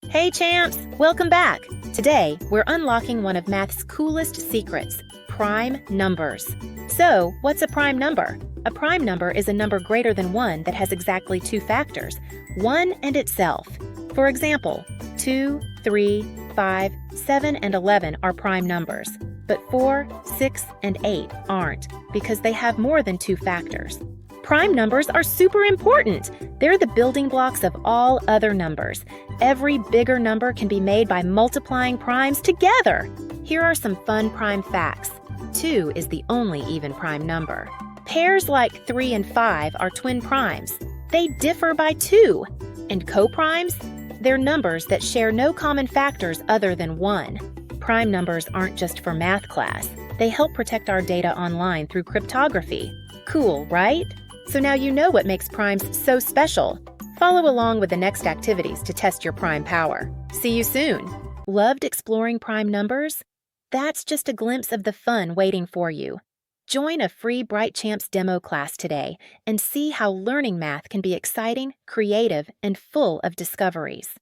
Hey champs, welcome back. Today, we're unlocking one of math's coolest secrets, prime numbers. So, what's a prime number? A prime number is a number greater than 1 that has exactly two factors, 1 and itself. For example, 2, 3, 5, 7, and 11 are prime numbers, but 4, 6, and 8 aren't because they have more than two factors. Prime numbers are super important. They're the building blocks of all other numbers. Every bigger number can be made by multiplying primes together. Here are some fun prime facts. 2 is the only even prime number. Pairs like 3 and 5 are twin primes. They differ by 2. And coprimes? They're numbers that share no common factors other than 1. Prime numbers aren't just for math class. They help protect our data online through cryptography. Cool, right? So now you know what makes primes so special. Follow along with the next activities to test your prime power. See you soon! Loved exploring prime numbers? That's just a glimpse of the fun waiting for you. Join a free BrightCHAMPS demo class today and see how learning math can be exciting, creative, and full of discoveries.